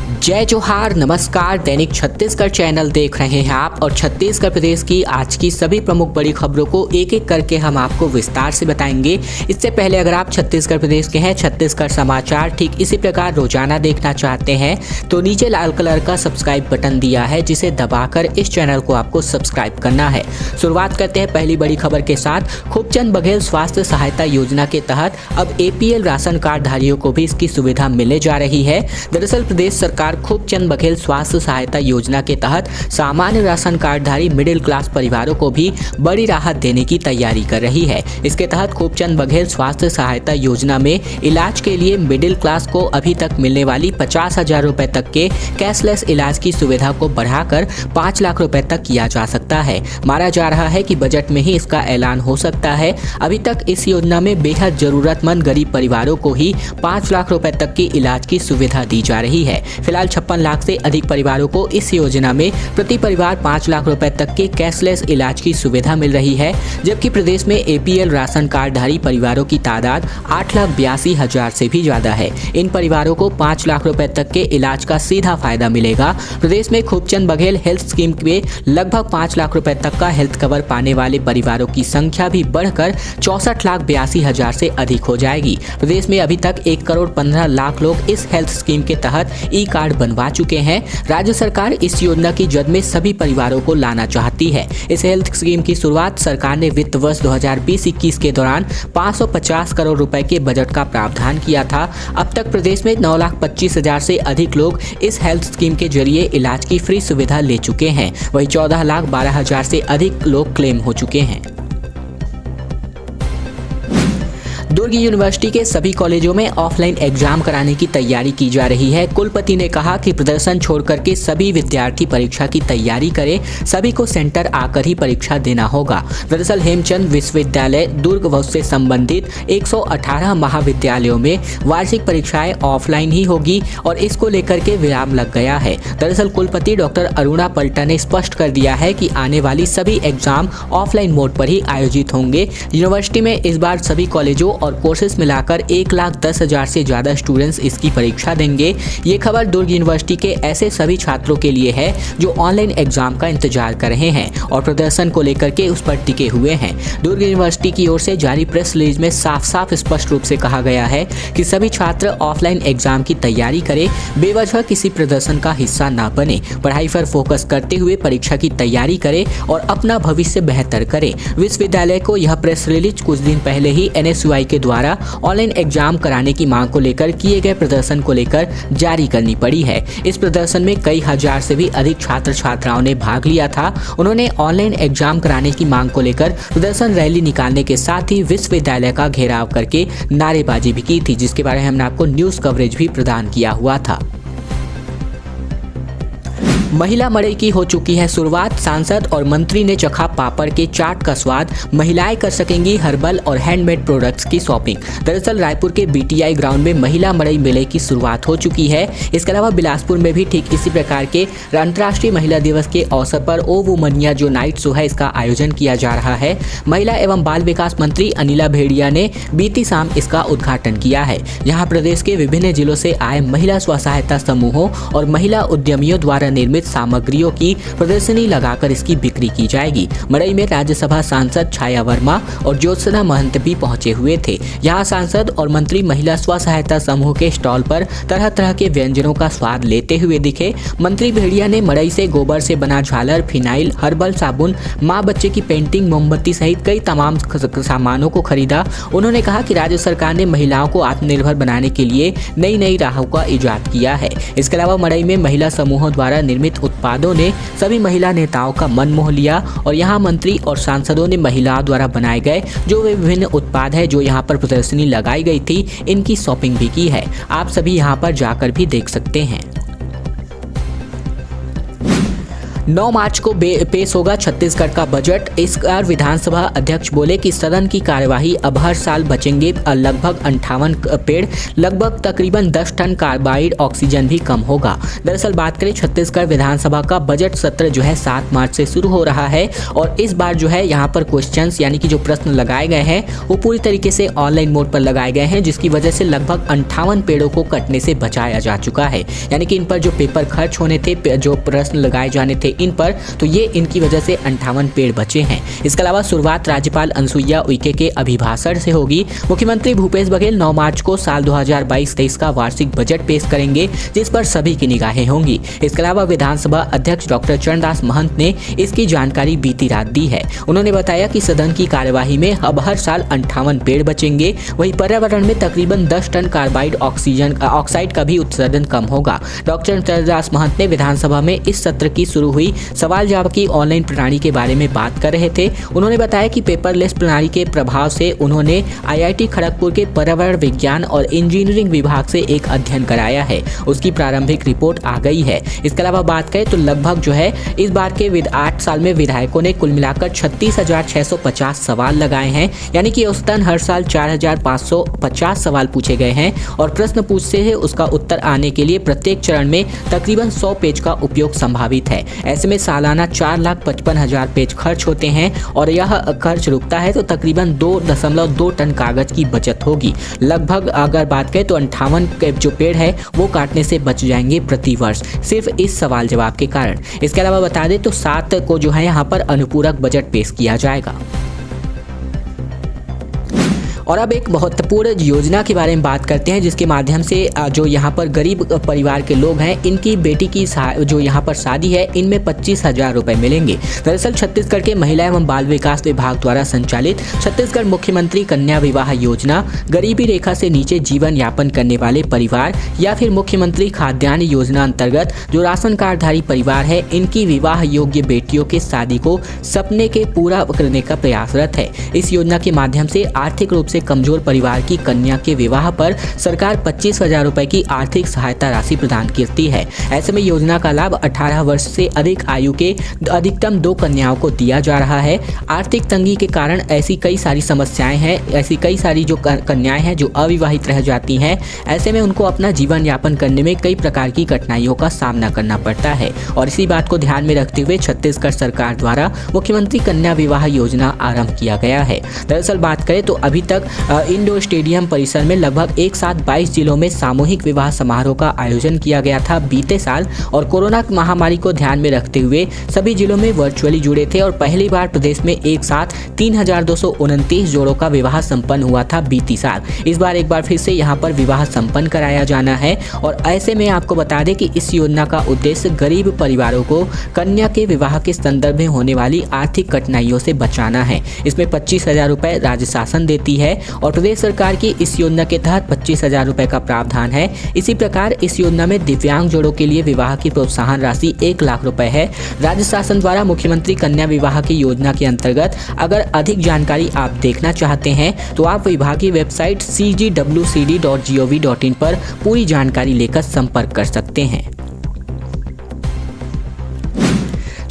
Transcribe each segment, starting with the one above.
जय जोहार, नमस्कार। दैनिक छत्तीसगढ़ चैनल देख रहे हैं आप और छत्तीसगढ़ प्रदेश की आज की सभी प्रमुख बड़ी खबरों को एक एक करके हम आपको विस्तार से बताएंगे। इससे पहले अगर आप छत्तीसगढ़ प्रदेश के हैं, छत्तीसगढ़ समाचार ठीक इसी प्रकार रोजाना देखना चाहते हैं तो नीचे लाल कलर का सब्सक्राइब बटन दिया है, जिसे दबाकर इस चैनल को आपको सब्सक्राइब करना है। शुरुआत करते हैं पहली बड़ी खबर के साथ। खूबचंद बघेल स्वास्थ्य सहायता योजना के तहत अब APL राशन कार्ड धारियों को भी इसकी सुविधा मिलने जा रही है। दरअसल प्रदेश सरकार खूबचंद बघेल स्वास्थ्य सहायता योजना के तहत सामान्य राशन कार्डधारी मिडिल क्लास परिवारों को भी बड़ी राहत देने की तैयारी कर रही है। इसके तहत खूबचंद बघेल स्वास्थ्य सहायता योजना में इलाज के लिए मिडिल क्लास को अभी तक मिलने वाली 50,000 रुपए तक के कैशलेस इलाज की सुविधा को बढ़ाकर 5 लाख रुपए तक किया जा सकता है। माना जा रहा है कि बजट में ही इसका ऐलान हो सकता है। अभी तक इस योजना में बेहद जरूरतमंद गरीब परिवारों को ही 5 लाख रुपए तक की इलाज की सुविधा दी जा रही है। फिलहाल 56 लाख से अधिक परिवारों को इस योजना में प्रति परिवार 5 लाख रुपए तक के कैशलेस इलाज की सुविधा मिल रही है, जबकि प्रदेश में APL राशन कार्डधारी परिवारों की तादाद 8,82,000 से भी ज्यादा है। इन परिवारों को 5 लाख रुपए तक के इलाज का सीधा फायदा मिलेगा। प्रदेश में खूबचंद बघेल हेल्थ स्कीम में लगभग 5 लाख रुपए तक का हेल्थ कवर पाने वाले परिवारों की संख्या भी बढ़कर 64,82,000 से अधिक हो जाएगी। प्रदेश में अभी तक 1,15,00,000 लोग इस हेल्थ स्कीम के तहत कार्ड बनवा चुके हैं। राज्य सरकार इस योजना की जद में सभी परिवारों को लाना चाहती है। इस हेल्थ स्कीम की शुरुआत सरकार ने वित्त वर्ष 2020-21 के दौरान 550 करोड़ रुपए के बजट का प्रावधान किया था। अब तक प्रदेश में 9,25,000 से अधिक लोग इस हेल्थ स्कीम के जरिए इलाज की फ्री सुविधा ले चुके हैं। वहीं 14,12,000 से अधिक लोग क्लेम हो चुके हैं। दुर्ग यूनिवर्सिटी के सभी कॉलेजों में ऑफलाइन एग्जाम कराने की तैयारी की जा रही है। कुलपति ने कहा कि प्रदर्शन छोड़कर के सभी विद्यार्थी परीक्षा की तैयारी करें, सभी को सेंटर आकर ही परीक्षा देना होगा। दरअसल हेमचंद विश्वविद्यालय दुर्ग व उससे संबंधित 118 महाविद्यालयों में वार्षिक परीक्षाएं ऑफलाइन ही होगी और इसको लेकर के विराम लग गया है। दरअसल कुलपति डॉक्टर अरुणा पल्टा ने स्पष्ट कर दिया है कि आने वाली सभी एग्जाम ऑफलाइन मोड पर ही आयोजित होंगे। यूनिवर्सिटी में इस बार सभी कॉलेजों और कोर्सेस मिलाकर 1,10,000 से ज्यादा स्टूडेंट्स इसकी परीक्षा देंगे। ये खबर दुर्ग यूनिवर्सिटी के ऐसे सभी छात्रों के लिए है जो ऑनलाइन एग्जाम का इंतजार कर रहे हैं और प्रदर्शन को लेकर के उस पर टिके हुए हैं। दुर्ग यूनिवर्सिटी की ओर से जारी प्रेस रिलीज में साफ साफ स्पष्ट रूप से कहा गया है कि सभी छात्र ऑफलाइन एग्जाम की तैयारी करें, बेवजह किसी प्रदर्शन का हिस्सा ना बने, पढ़ाई पर फोकस करते हुए परीक्षा की तैयारी करें और अपना भविष्य बेहतर करें। विश्वविद्यालय को यह प्रेस रिलीज कुछ दिन पहले ही NSUI के द्वारा ऑनलाइन एग्जाम कराने की मांग को लेकर किए गए प्रदर्शन को लेकर जारी करनी पड़ी है। इस प्रदर्शन में कई हजार से भी अधिक छात्र छात्राओं ने भाग लिया था। उन्होंने ऑनलाइन एग्जाम कराने की मांग को लेकर प्रदर्शन रैली निकालने के साथ ही विश्वविद्यालय का घेराव करके नारेबाजी भी की थी, जिसके बारे में हमने आपको न्यूज कवरेज भी प्रदान किया हुआ था। महिला मड़ई की हो चुकी है शुरुआत। सांसद और मंत्री ने चखा पापड़ के चाट का स्वाद। महिलाएं कर सकेंगी हर्बल और हैंडमेड प्रोडक्ट्स की शॉपिंग। दरअसल रायपुर के BTI ग्राउंड में महिला मड़ई मेले की शुरुआत हो चुकी है। इसके अलावा बिलासपुर में भी ठीक इसी प्रकार के अंतर्राष्ट्रीय महिला दिवस के अवसर पर ओ वुमनिया जो नाइट शो है, इसका आयोजन किया जा रहा है। महिला एवं बाल विकास मंत्री अनिला भेड़िया ने बीती शाम इसका उद्घाटन किया है। यहाँ प्रदेश के विभिन्न जिलों से आए महिला स्व सहायता समूहों और महिला उद्यमियों द्वारा निर्मित सामग्रियों की प्रदर्शनी लगाकर इसकी बिक्री की जाएगी। मड़ई में राज्यसभा सांसद छाया वर्मा और ज्योत्सना महंत भी पहुंचे हुए थे। यहां सांसद और मंत्री महिला स्व सहायता समूह के स्टॉल पर तरह तरह के व्यंजनों का स्वाद लेते हुए दिखे। मंत्री भेड़िया ने मड़ई से गोबर से बना झालर, फिनाइल, हर्बल साबुन, माँ बच्चे की पेंटिंग, मोमबत्ती सहित कई तमाम सामानों को खरीदा। उन्होंने कहा कि राज्य सरकार ने महिलाओं को आत्मनिर्भर बनाने के लिए नई नई राहों का इजाद किया है। इसके अलावा मड़ई में महिला समूहों द्वारा निर्मित उत्पादों ने सभी महिला नेताओं का मन मोह लिया और यहां मंत्री और सांसदों ने महिलाओं द्वारा बनाए गए जो विभिन्न उत्पाद है जो यहां पर प्रदर्शनी लगाई गई थी, इनकी शॉपिंग भी की है। आप सभी यहां पर जाकर भी देख सकते हैं। 9 मार्च को पेश होगा छत्तीसगढ़ का बजट। इस बार विधानसभा अध्यक्ष बोले कि सदन की कार्यवाही अब हर साल बचेंगे लगभग 58 पेड़, लगभग तकरीबन 10 टन कार्बाइड ऑक्सीजन भी कम होगा। दरअसल बात करें छत्तीसगढ़ विधानसभा का बजट सत्र जो है 7 मार्च से शुरू हो रहा है और इस बार जो है यहाँ पर क्वेश्चंस यानी कि जो प्रश्न लगाए गए हैं वो पूरी तरीके से ऑनलाइन मोड पर लगाए गए हैं, जिसकी वजह से लगभग 58 पेड़ों को कटने से बचाया जा चुका है। यानी कि इन पर जो पेपर खर्च होने थे, जो प्रश्न लगाए जाने थे इन पर, तो ये इनकी वजह से 58 पेड़ बचे हैं। इसके अलावा शुरुआत राज्यपाल अनुसुईया उइके के अभिभाषण से होगी। मुख्यमंत्री भूपेश बघेल 9 मार्च को साल 2022-23 का वार्षिक बजट पेश करेंगे, जिस पर सभी की निगाहें होंगी। इसके अलावा विधानसभा अध्यक्ष डॉक्टर चरणदास महंत ने इसकी जानकारी बीती रात दी है। उन्होंने बताया कि सदन की कार्यवाही में अब हर साल 58 पेड़ बचेंगे, वहीं पर्यावरण में तकरीबन 10 टन कार्बाइड ऑक्साइड का भी उत्सर्जन कम होगा। डॉक्टर चरणदास महंत ने विधानसभा में इस सत्र की शुरू हुई सवाल जवाब की ऑनलाइन प्रणाली के बारे में बात कर रहे थे। उन्होंने बताया कि पेपरलेस प्रणाली के प्रभाव से उन्होंने IIT खड़गपुर के पर्यावरण विज्ञान और इंजीनियरिंग विभाग से एक अध्ययन कराया है, उसकी प्रारंभिक रिपोर्ट आ गई है। इसके अलावा बात करें तो लगभग जो है इस बार के 8 साल में विधायकों ने कुल मिलाकर 36,650 सवाल लगाए हैं, यानी कि औसतन हर साल 4,550 सवाल पूछे गए हैं और प्रश्न पूछते हैं उसका उत्तर आने के लिए प्रत्येक चरण में तकरीबन 100 पेज का उपयोग संभावित है। ऐसे में सालाना 4,55,000 पेज खर्च होते हैं और यह खर्च रुकता है तो तकरीबन 2.2 टन कागज की बचत होगी। लगभग अगर बात करें तो 58 जो पेड़ है वो काटने से बच जाएंगे प्रति वर्ष, सिर्फ इस सवाल जवाब के कारण। इसके अलावा बता दें तो 7 को जो है यहाँ पर अनुपूरक बजट पेश किया जाएगा। और अब एक महत्वपूर्ण योजना के बारे में बात करते हैं, जिसके माध्यम से जो यहाँ पर गरीब परिवार के लोग हैं इनकी बेटी की जो यहाँ पर शादी है इनमें 25,000 रुपये मिलेंगे। दरअसल छत्तीसगढ़ के महिला एवं बाल विकास विभाग द्वारा संचालित छत्तीसगढ़ मुख्यमंत्री कन्या विवाह योजना गरीबी रेखा से नीचे जीवन यापन करने वाले परिवार या फिर मुख्यमंत्री खाद्यान्न योजना अंतर्गत जो राशन कार्डधारी परिवार है इनकी विवाह योग्य बेटियों के शादी को सपने के पूरा करने का प्रयासरत है। इस योजना के माध्यम से आर्थिक रूप से कमजोर परिवार की कन्या के विवाह पर सरकार 25,000 रुपए की आर्थिक सहायता राशि प्रदान करती है। ऐसे में योजना का लाभ 18 वर्ष से अधिक आयु के अधिकतम 2 कन्याओं को दिया जा रहा है। आर्थिक तंगी के कारण ऐसी कई सारी समस्याएं हैं, ऐसी कई सारी जो कन्याएं हैं जो अविवाहित रह जाती हैं, ऐसे में उनको अपना जीवन यापन करने में कई प्रकार की कठिनाइयों का सामना करना पड़ता है और इसी बात को ध्यान में रखते हुए छत्तीसगढ़ सरकार द्वारा मुख्यमंत्री कन्या विवाह योजना आरंभ किया गया है। दरअसल बात करें तो अभी तक इंडोर स्टेडियम परिसर में लगभग एक साथ 22 जिलों में सामूहिक विवाह समारोह का आयोजन किया गया था बीते साल और कोरोना महामारी को ध्यान में रखते हुए सभी जिलों में वर्चुअली जुड़े थे और पहली बार प्रदेश में एक साथ 3,229 जोड़ों का विवाह संपन्न हुआ था बीती साल। इस बार एक बार फिर से यहाँ पर विवाह संपन्न कराया जाना है और ऐसे में आपको बता दें कि इस योजना का उद्देश्य गरीब परिवारों को कन्या के विवाह के संदर्भ में होने वाली आर्थिक कठिनाइयों से बचाना है। इसमें 25,000 रुपए राज्य शासन देती है और प्रदेश सरकार की इस योजना के तहत 25,000 रुपए का प्रावधान है। इसी प्रकार इस योजना में दिव्यांग जोड़ों के लिए विवाह की प्रोत्साहन राशि 1 लाख रुपए है। राज्य शासन द्वारा मुख्यमंत्री कन्या विवाह की योजना के अंतर्गत अगर अधिक जानकारी आप देखना चाहते हैं तो आप विभागीय वेबसाइट cgwcd.gov.in पर पूरी जानकारी लेकर संपर्क कर सकते हैं।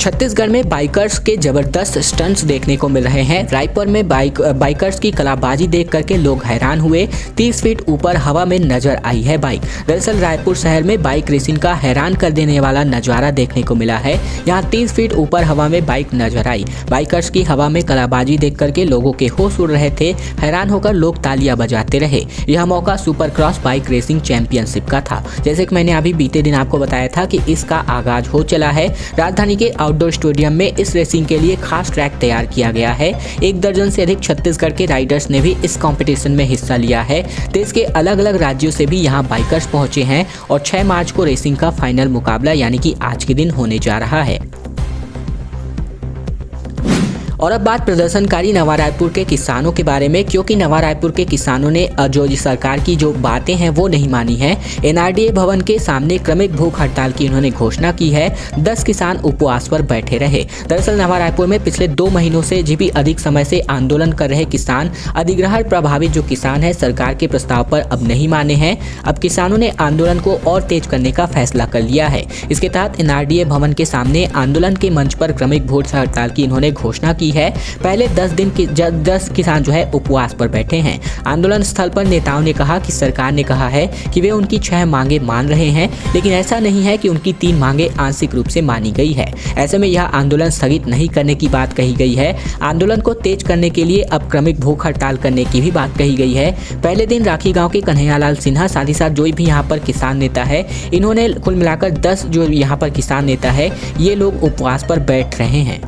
छत्तीसगढ़ में बाइकर्स के जबरदस्त स्टंट्स देखने को मिल रहे हैं। रायपुर में बाइकर्स की कलाबाजी देख करके लोग हैरान हुए। 30 फीट ऊपर हवा में नजर आई है बाइक। दरअसल रायपुर शहर में बाइक रेसिंग का हैरान कर देने वाला नजारा देखने को मिला है। यहाँ 30 फीट ऊपर हवा में बाइक नजर आई। बाइकर्स की हवा में कलाबाजी देख करके लोगों के होश उड़ रहे थे। हैरान होकर लोग तालियां बजाते रहे। यह मौका super cross bike racing championship का था। जैसे कि मैंने अभी बीते दिन आपको बताया था कि इसका आगाज हो चला है। राजधानी के आउटडोर स्टेडियम में इस रेसिंग के लिए खास ट्रैक तैयार किया गया है। 1 दर्जन से अधिक छत्तीसगढ़ के राइडर्स ने भी इस कंपटीशन में हिस्सा लिया है। देश के अलग अलग राज्यों से भी यहां बाइकर्स पहुंचे हैं और 6 मार्च को रेसिंग का फाइनल मुकाबला यानी कि आज के दिन होने जा रहा है। और अब बात प्रदर्शनकारी नवा रायपुर के किसानों के बारे में, क्योंकि नवा रायपुर के किसानों ने जो सरकार की जो बातें हैं वो नहीं मानी है। एनआरडीए भवन के सामने क्रमिक भूख हड़ताल की उन्होंने घोषणा की है। 10 किसान उपवास पर बैठे रहे। दरअसल नवा रायपुर में पिछले 2 महीनों से भी अधिक समय से आंदोलन कर रहे किसान, अधिग्रहण प्रभावित जो किसान है, सरकार के प्रस्ताव पर अब नहीं माने हैं। अब किसानों ने आंदोलन को और तेज करने का फैसला कर लिया है। इसके तहत एनआरडीए भवन के सामने आंदोलन के मंच पर क्रमिक भूख हड़ताल की इन्होंने घोषणा की है। पहले 10 किसान जो है उपवास पर बैठे हैं। आंदोलन स्थल पर नेताओं ने कहा कि सरकार ने कहा है कि वे उनकी 6 मांगे मान रहे हैं, लेकिन ऐसा नहीं है कि उनकी 3 मांगे आंशिक रूप से मानी गई है। ऐसे में यह आंदोलन स्थगित नहीं करने की बात कही गई है। आंदोलन को तेज करने के लिए अब क्रमिक भूख हड़ताल करने की भी बात कही गई है। पहले दिन राखी गांव के कन्हैयालाल सिन्हा, साथ ही साथ जो भी यहाँ पर किसान नेता है, इन्होंने कुल मिलाकर 10 जो यहाँ पर किसान नेता है, ये लोग उपवास पर बैठ रहे हैं।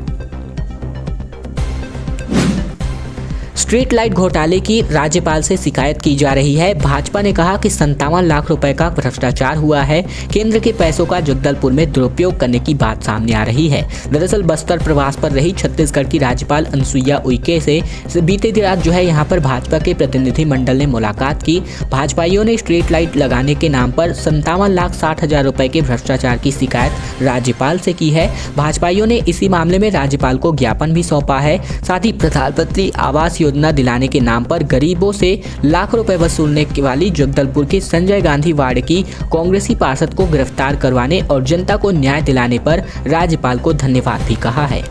स्ट्रीट लाइट घोटाले की राज्यपाल से शिकायत की जा रही है। भाजपा ने कहा कि 57 लाख रुपए का भ्रष्टाचार हुआ है। केंद्र के पैसों का जगदलपुर में दुरुपयोग करने की बात सामने आ रही है। दरअसल बस्तर प्रवास पर रही छत्तीसगढ़ की राज्यपाल अनुसुईया उइके से बीते रात जो है यहाँ पर भाजपा के प्रतिनिधि मंडल ने मुलाकात की। भाजपाइयों ने स्ट्रीट लाइट लगाने के नाम पर 57,60,000 रुपए के भ्रष्टाचार की शिकायत राज्यपाल से की है। भाजपाइयों ने इसी मामले में राज्यपाल को ज्ञापन भी सौंपा है। साथ ही प्रधानमंत्री आवास योजना दिलाने के नाम पर गरीबों से लाख रुपए वसूलने वाली जगदलपुर के संजय गांधी वार्ड की कांग्रेसी पार्षद को गिरफ्तार करवाने और जनता को न्याय दिलाने पर राज्यपाल को धन्यवाद भी कहा है।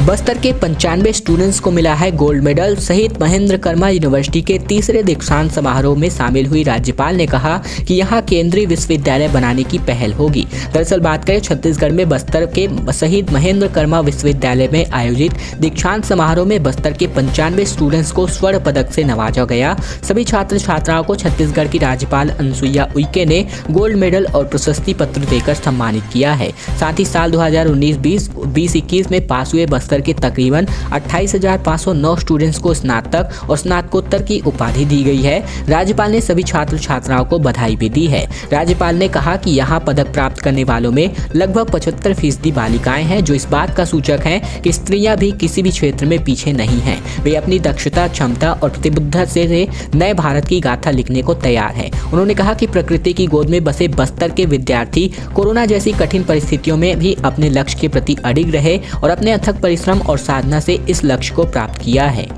बस्तर के 95 स्टूडेंट्स को मिला है गोल्ड मेडल। शहीद महेंद्र कर्मा यूनिवर्सिटी के तीसरे दीक्षांत समारोह में शामिल हुई राज्यपाल ने कहा कि यहां केंद्रीय विश्वविद्यालय बनाने की पहल होगी। दरअसल बात करें छत्तीसगढ़ में बस्तर के शहीद महेंद्र कर्मा विश्वविद्यालय में आयोजित दीक्षांत समारोह में बस्तर के 95 स्टूडेंट्स को स्वर्ण पदक से नवाजा गया। सभी छात्र छात्राओं को छत्तीसगढ़ की राज्यपाल अनुसुईया उइके ने गोल्ड मेडल और प्रशस्ति पत्र देकर सम्मानित किया है। साथ ही साल 2019-20 में पास हुए बस्तर के तकरीबन 28,509 स्टूडेंट्स को स्नातक और स्नातकोत्तर की उपाधि दी गई है। राज्यपाल ने सभी छात्र छात्राओं को बधाई भी दी है। राज्यपाल ने कहा कि यहाँ पदक प्राप्त करने वालों में लगभग 75% बालिकाएं हैं, जो इस बात का सूचक है कि स्त्रियां भी किसी भी क्षेत्र में पीछे नहीं हैं। वे अपनी दक्षता, क्षमता और प्रतिबद्धता से नए भारत की गाथा लिखने को तैयार है। उन्होंने कहा कि प्रकृति की गोद में बसे बस्तर के विद्यार्थी कोरोना जैसी कठिन परिस्थितियों में भी अपने लक्ष्य के प्रति अडिग रहे और अपने अथक परिश्रम और साधना से इस लक्ष्य को प्राप्त किया है।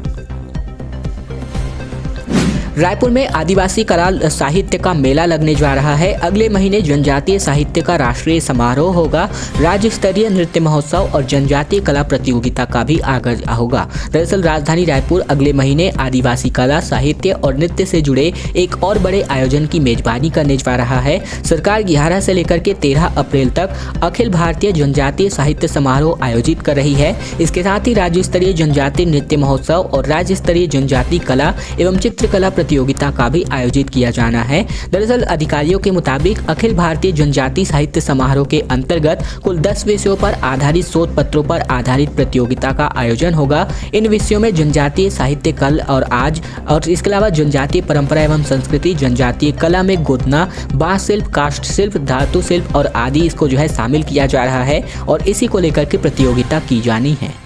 रायपुर में आदिवासी कला साहित्य का मेला लगने जा रहा है। अगले महीने जनजातीय साहित्य का राष्ट्रीय समारोह होगा। राज्य स्तरीय नृत्य महोत्सव और जनजातीय कला प्रतियोगिता का भी आगाज होगा। दरअसल राजधानी रायपुर अगले महीने आदिवासी कला, साहित्य और नृत्य से जुड़े एक और बड़े आयोजन की मेजबानी करने जा रहा है। सरकार 11 से लेकर के 13 अप्रैल तक अखिल भारतीय जनजातीय साहित्य समारोह आयोजित कर रही है। इसके साथ ही राज्य स्तरीय जनजातीय नृत्य महोत्सव और राज्य स्तरीय जनजातीय कला एवं चित्रकला प्रतियोगिता का भी आयोजित किया जाना है। दरअसल अधिकारियों के मुताबिक अखिल भारतीय जनजातीय साहित्य समारोह के अंतर्गत कुल 10 विषयों पर आधारित शोध पत्रों पर आधारित प्रतियोगिता का आयोजन होगा। इन विषयों में जनजातीय साहित्य कल और आज, और इसके अलावा जनजातीय परंपरा एवं संस्कृति, जनजातीय कला में गोदना, बांस शिल्प, काष्ठ शिल्प, धातु शिल्प और आदि इसको जो है शामिल किया जा रहा है और इसी को लेकर के प्रतियोगिता की जानी है।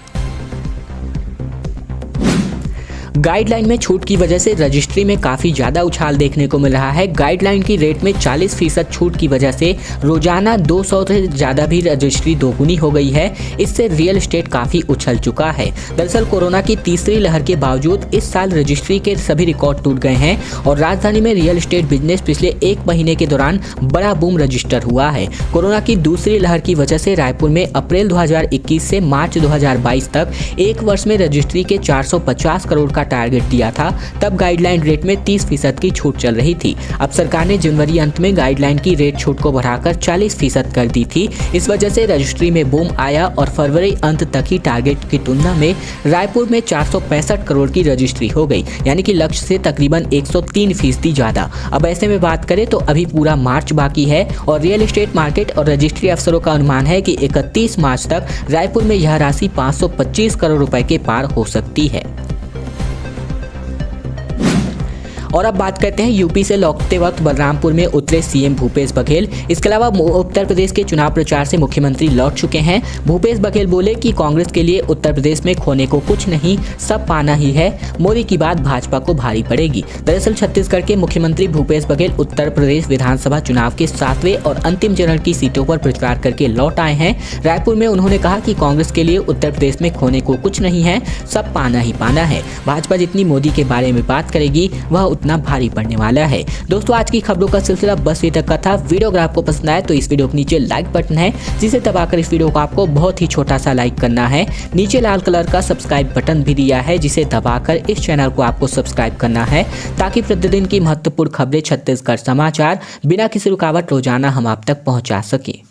गाइडलाइन में छूट की वजह से रजिस्ट्री में काफ़ी ज़्यादा उछाल देखने को मिल रहा है। गाइडलाइन की रेट में 40% छूट की वजह से रोजाना 200 से ज़्यादा भी रजिस्ट्री दोगुनी हो गई है। इससे रियल एस्टेट काफ़ी उछल चुका है। दरअसल कोरोना की तीसरी लहर के बावजूद इस साल रजिस्ट्री के सभी रिकॉर्ड टूट गए हैं और राजधानी में रियल एस्टेट बिजनेस पिछले 1 महीने के दौरान बड़ा बूम रजिस्टर हुआ है। कोरोना की दूसरी लहर की वजह से रायपुर में अप्रैल 2021 से मार्च 2022 तक एक वर्ष में रजिस्ट्री के 450 करोड़ का टारगेट दिया था। तब गाइडलाइन रेट में 30% की छूट चल रही थी। अब सरकार ने जनवरी अंत में गाइडलाइन की रेट छूट को बढ़ाकर 40% कर दी थी। इस वजह से रजिस्ट्री में बूम आया और फरवरी अंत तक ही टारगेट की तुलना में रायपुर में 465 करोड़ की रजिस्ट्री हो गई, यानी कि लक्ष्य से तकरीबन 103% ज्यादा। अब ऐसे में बात करें तो अभी पूरा मार्च बाकी है और रियल एस्टेट मार्केट और रजिस्ट्री अफसरों का अनुमान है कि 31 मार्च तक रायपुर में यह राशि 525 करोड़ रुपए के पार हो सकती है। और अब बात करते हैं यूपी से लौटते वक्त बलरामपुर में उतरे सीएम भूपेश बघेल। इसके अलावा उत्तर प्रदेश के चुनाव प्रचार से मुख्यमंत्री लौट चुके हैं। भूपेश बघेल बोले कि कांग्रेस के लिए उत्तर प्रदेश में खोने को कुछ नहीं, सब पाना ही है। मोदी की बात भाजपा को भारी पड़ेगी। दरअसल छत्तीसगढ़ के मुख्यमंत्री भूपेश बघेल उत्तर प्रदेश विधानसभा चुनाव के 7वें और अंतिम चरण की सीटों पर प्रचार करके लौट आए हैं। रायपुर में उन्होंने कहा कि कांग्रेस के लिए उत्तर प्रदेश में खोने को कुछ नहीं है, सब पाना ही पाना है। भाजपा जितनी मोदी के बारे में बात करेगी वह उतना भारी पड़ने वाला है। दोस्तों, आज की खबरों का सिलसिला बस ये तक का था। वीडियो अगर आपको पसंद आए तो इस वीडियो के नीचे लाइक बटन है, जिसे दबाकर इस वीडियो को आपको बहुत ही छोटा सा लाइक करना है। नीचे लाल कलर का सब्सक्राइब बटन भी दिया है, जिसे दबाकर इस चैनल को आपको सब्सक्राइब करना है, ताकि प्रतिदिन की महत्वपूर्ण खबरें छत्तीसगढ़ समाचार बिना किसी रुकावट रोजाना हम आप तक पहुंचा सके।